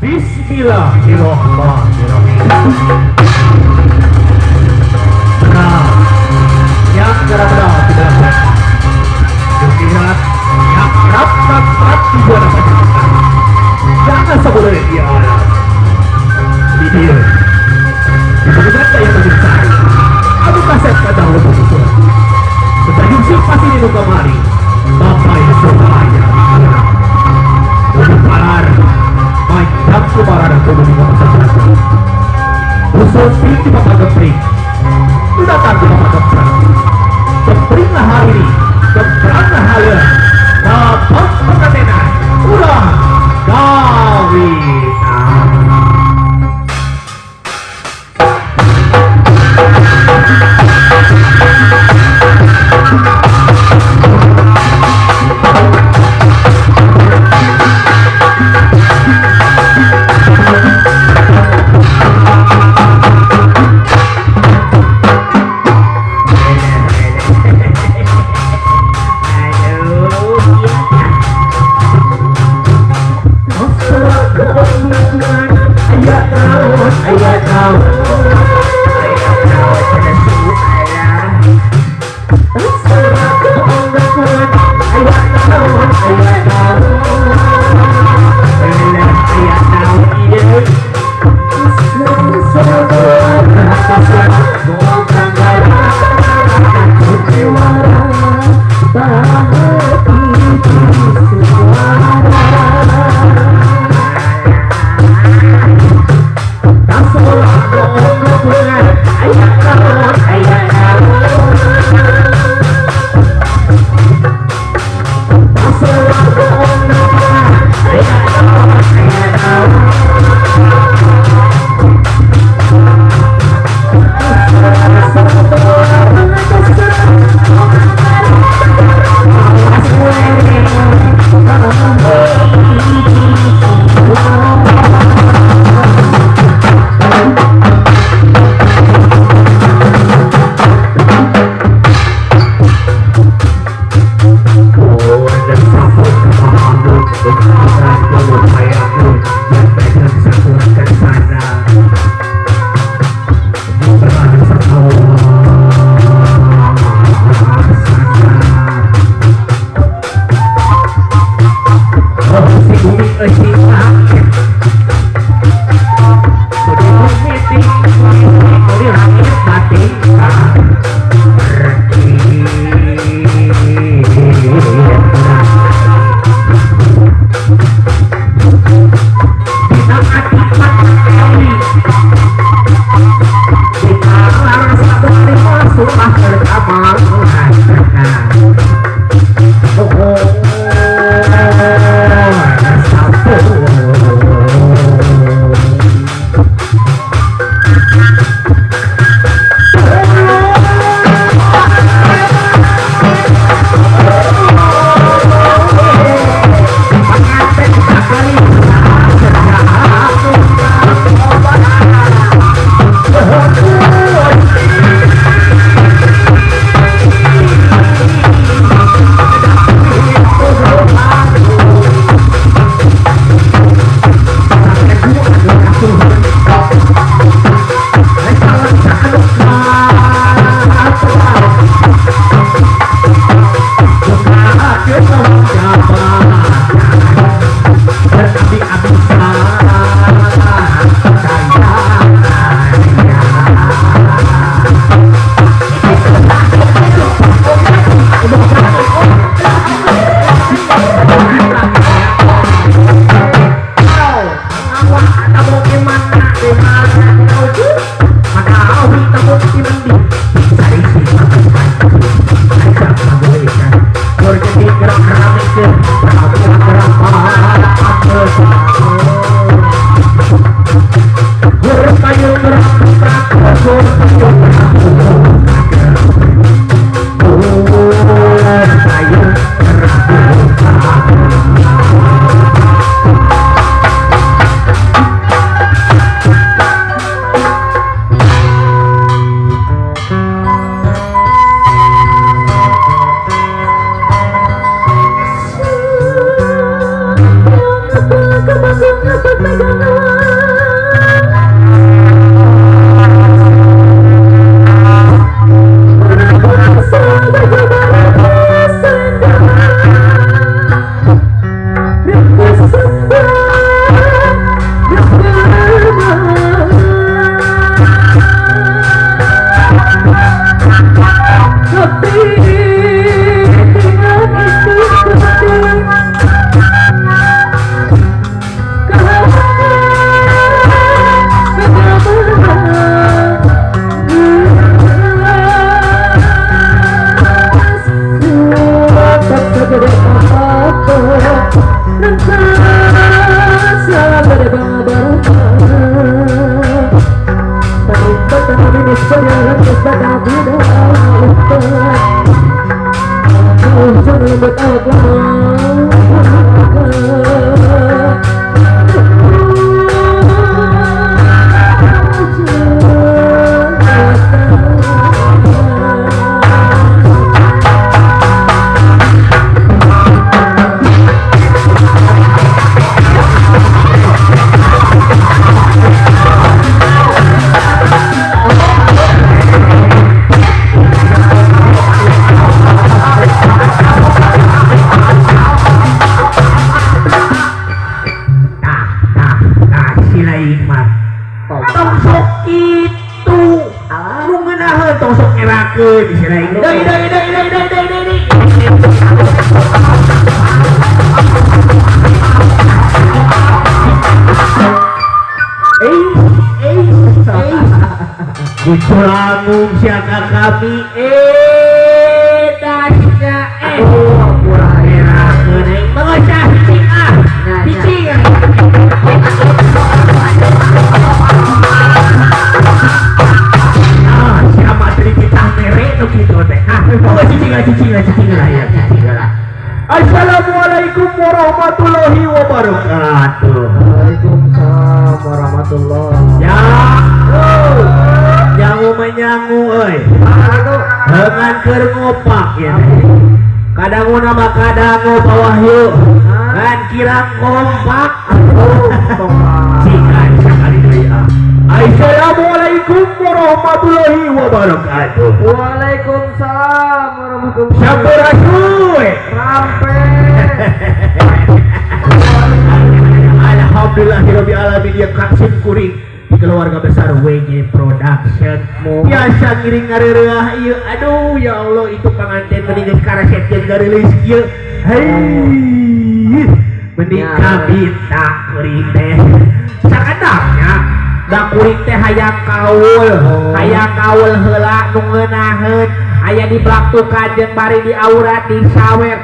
Bismillahirrahmanirrahim. Nah, yang benar-benar tidak dilihat yang rapat di buah masyarakat. Jangan seboleh dia video. Sebenarnya yang mencari. Aku kaset kadang lebih besar. Sudah Yusuf pasti di kemari. Bapak yang semuanya. Lebih parar. Macam kemarin aku di masyarakat. Usul tinggi Bapak Gepring. Sudah tahu Bapak Gepring. Gepringlah hari ini. Gepranglah hari. Dapat perketenan. Udah. Kawinan. Pegang Diculangung siaga kami dasnya pura era kuning mengocah cicing cicing siapa tadi kita merek tuh gitu teh cicing lah ya cicing lah. Assalamualaikum warahmatullahi wabarakatuh. Waalaikumsalam warahmatullahi. Ya nyangu menyangu dengan keur ngopak ya kadang nama kadang bawah yuk kan kirang kompak cikan sekali deui. Assalamualaikum warahmatullahi wabarakatuh. Waalaikumsalam warahmatullahi wabarakatuh. Sampurasun Rampe. Alhamdulillahirabbil alamin ya kaksim kuring di keluarga besar WG Production biasa ngiring ngareureuh ieu. Aduh ya Allah itu panganten mending karaset jeung garilis ieu. Hei mending kabita kuring teh sakadapnya da kuring teh hayang kaul heula nu ngeunaheun aya di blaktukan jeung bari di aurat di sawer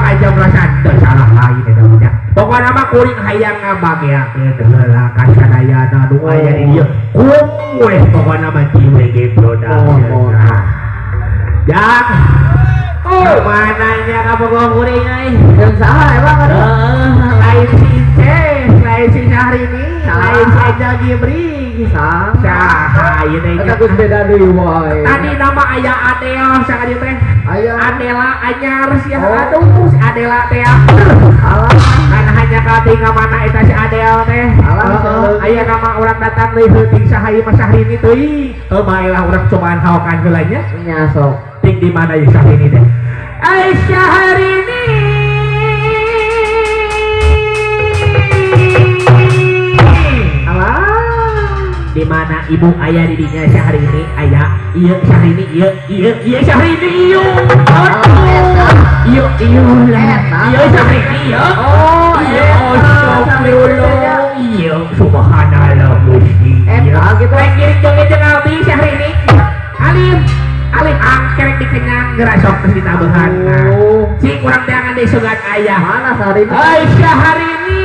ajam rasan salah lain eta mah. Pokona mah kuring hayang ngabageakeun heula kasadayana nu aya di dieu. Kuwe pokona mah WG Production. Jak mananya ka bogoh kuring euy. Jeung saha emang atuh? Lain si Ice, lain si Syahrini, lain si Angel Gibri. Saha ieu teh. Eta geus beda deui wae. Tadi nama aya Adel sakali teh. Aya Adela anyar sia aduh si Adela teh alah kan hanya katinga mana eta si Adel teh aya nama urang datang deui heuting saha ieu mah Syahrini teuing teu baelah urang cobaan haokan heula nya nya sok ting di mana ieu Syahrini teh ai Syahrini alah di mana ibu ayah didinya Syahrini ayah iya Syahrini iya Syahrini iya Syahrini iya iya subhanallah gusti iya gitu kirim jeung abdi Syahrini alim angkerek dikenyang gerasok terus ditabehan si kurang teangan di sugat ayah mana Syahrini ai Syahrini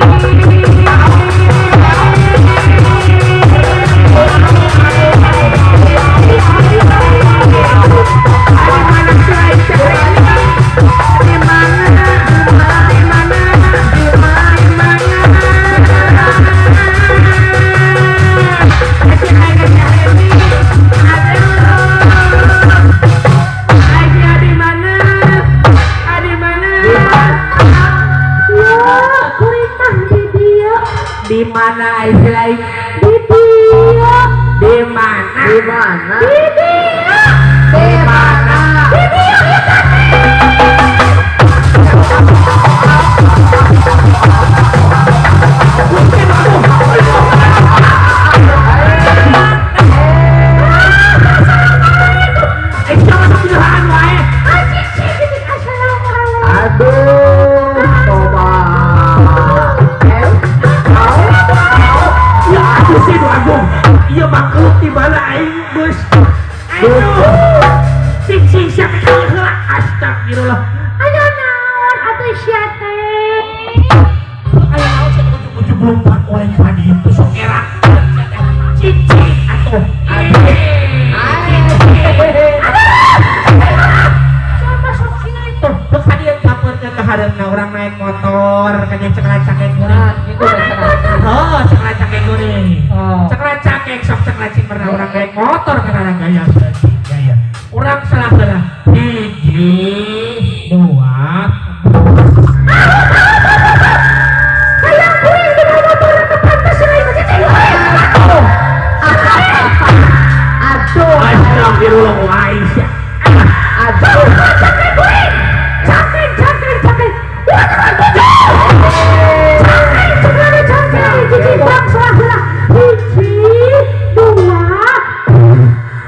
di mana istilah di dia di mana di mana di dia di mana di dia iya makhluk di mana aing bos aduh sing siapa heula astagfirullah aya naon atuh sia teh aya naon 74 orang padi itu sok bareng orang naik motor kanya cekrak-cekek Nah, kuning. gitu bener. Oh, cekrak-cekek kuning. Oh. Cekrak-cekek sok cekrak pernah orang naik motor karena gaya gaya. Orang salah hiji, dua. Aduh. Astagfirullah Aisyah. Aduh.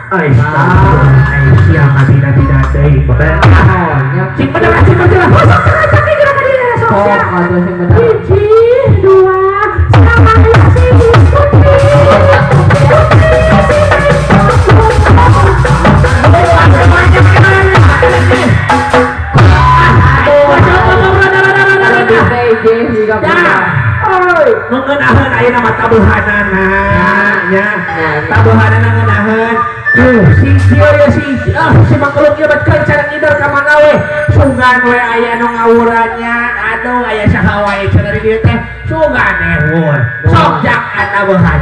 Aisyah tidak deui bener. Cing bener. Kok aduh sing bener. Mengenahan ayeuna mah tabuhanana nya. Tabuhanana ngeunaheun. Si Cio ya si Mangkuluk ieu bet keur cara ngidar ka mana we. Sungan we aya nu ngawurannya. Aduh aya saha wae cenah di dieu teh. Sungan weuh. Sok jak tabuhan.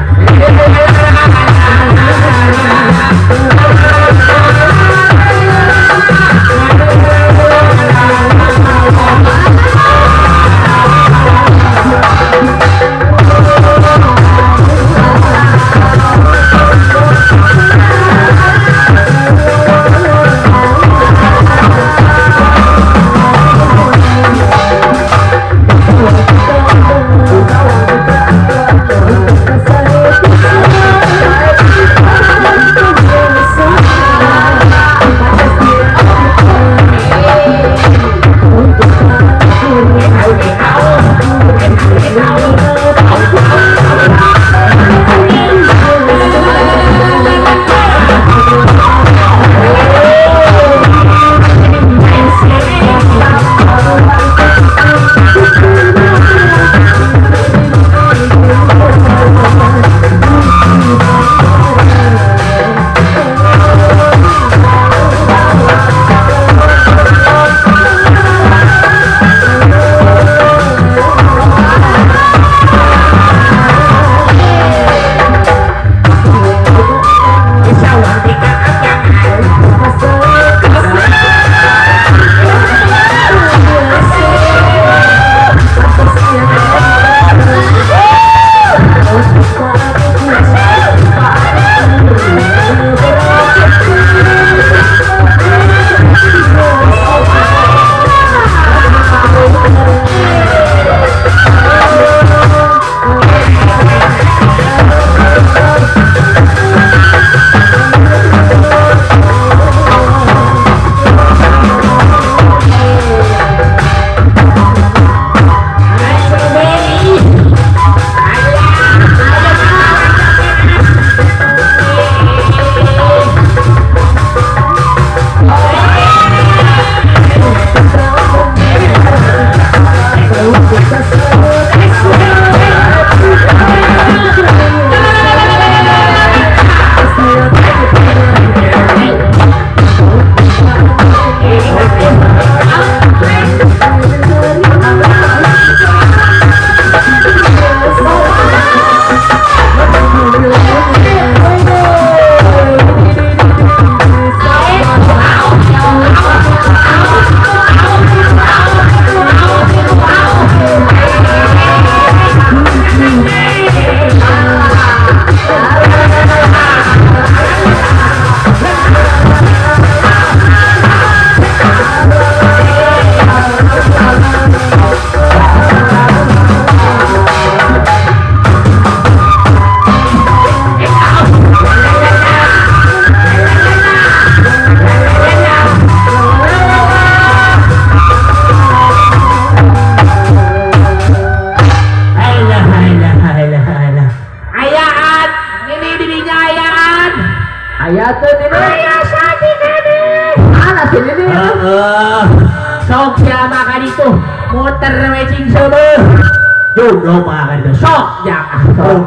Sok siapa kan itu muter wecing sebel jodoh mah kan itu sok jangan sok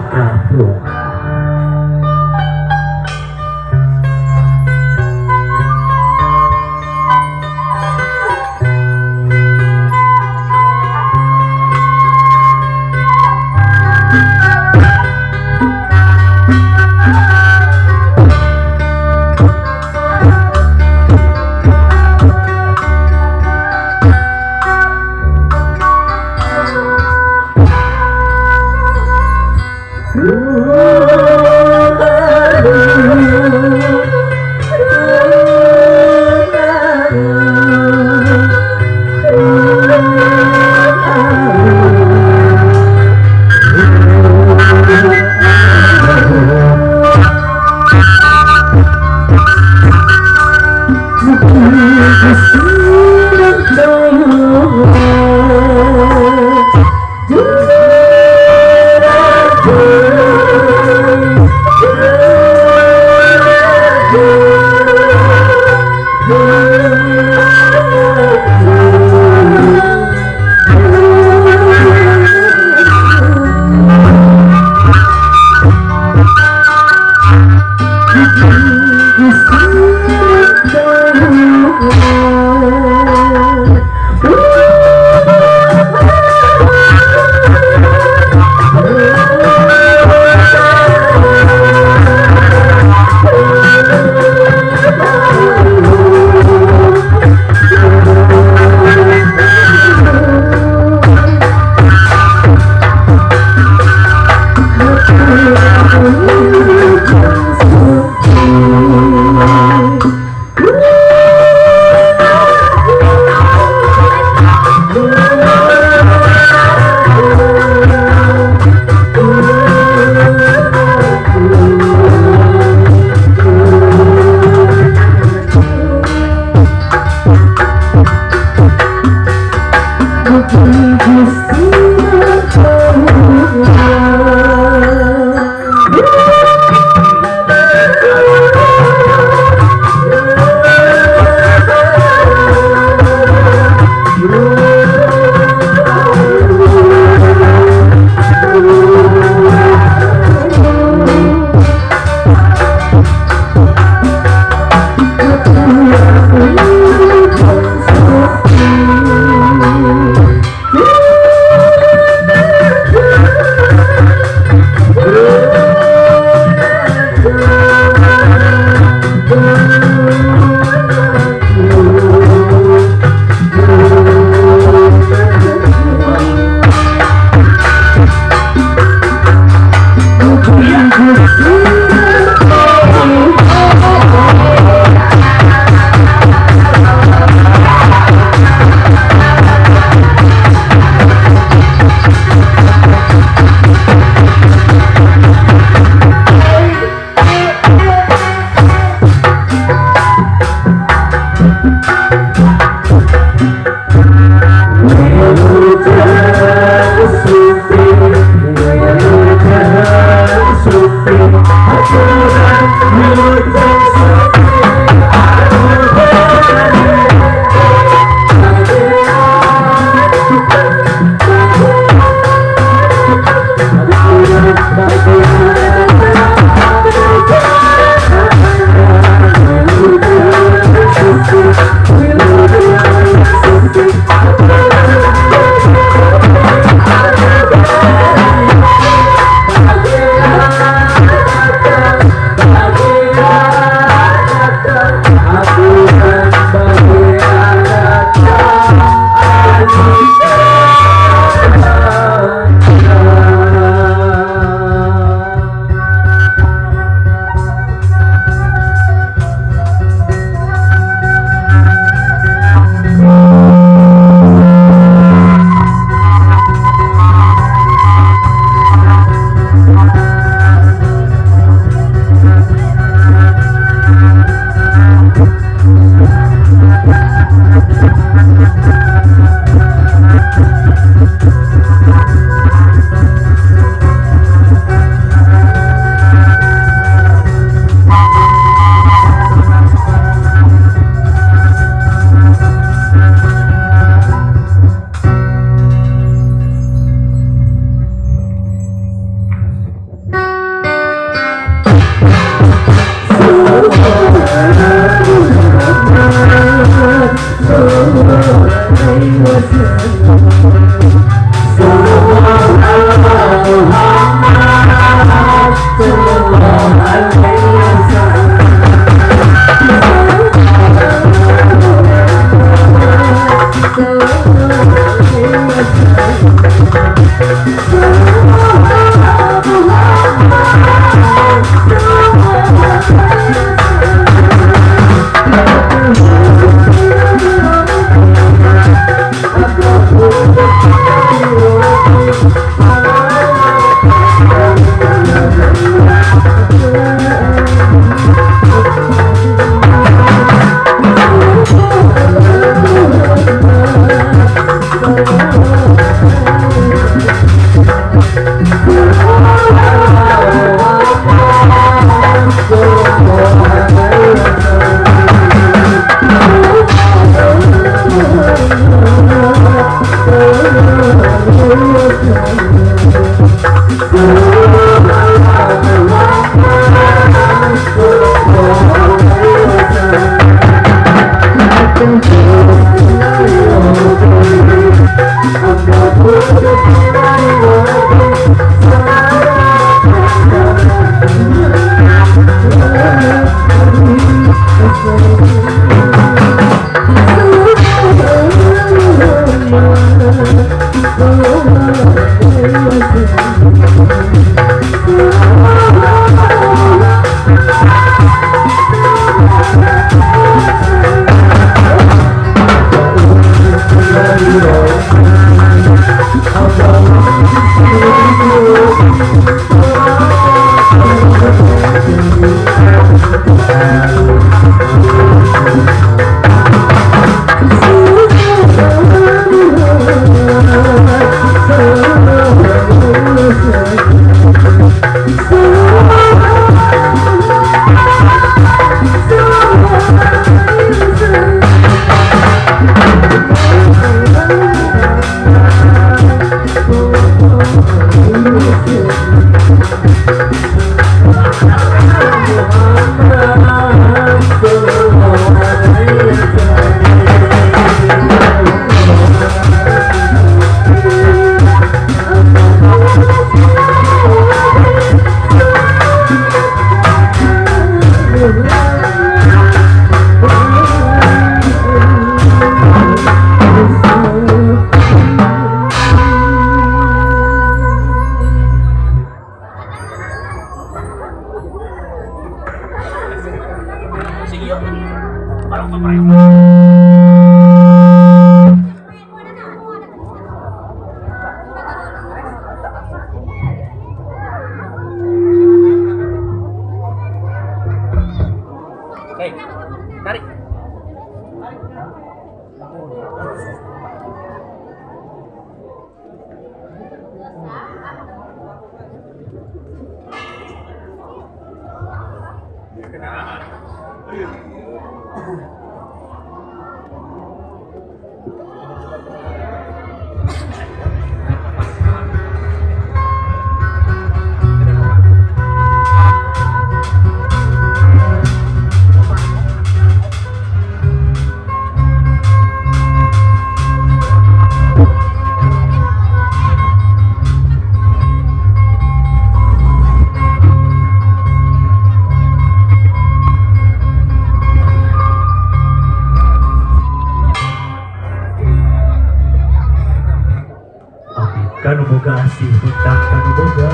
Kanu boga asih hutang kanu boga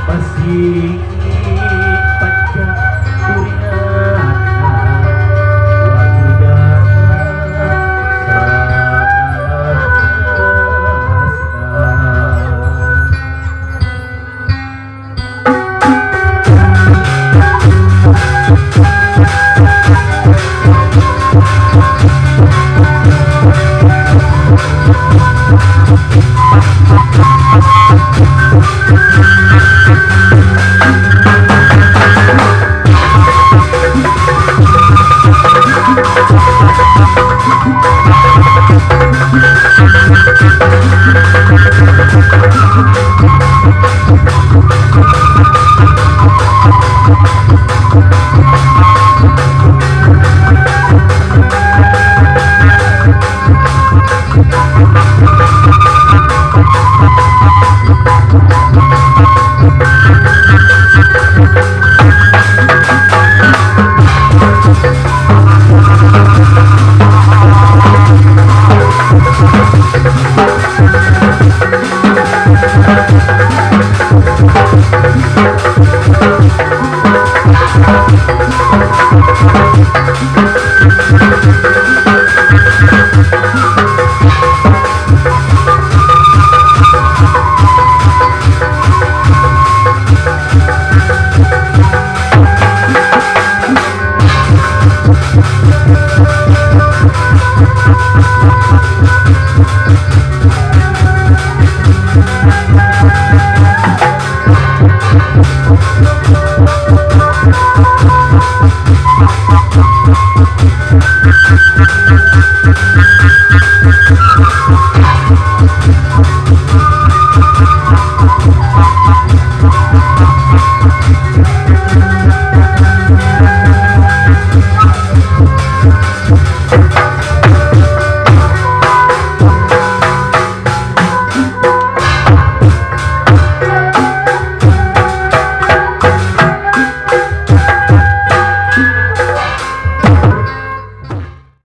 masih panjang durian wadudan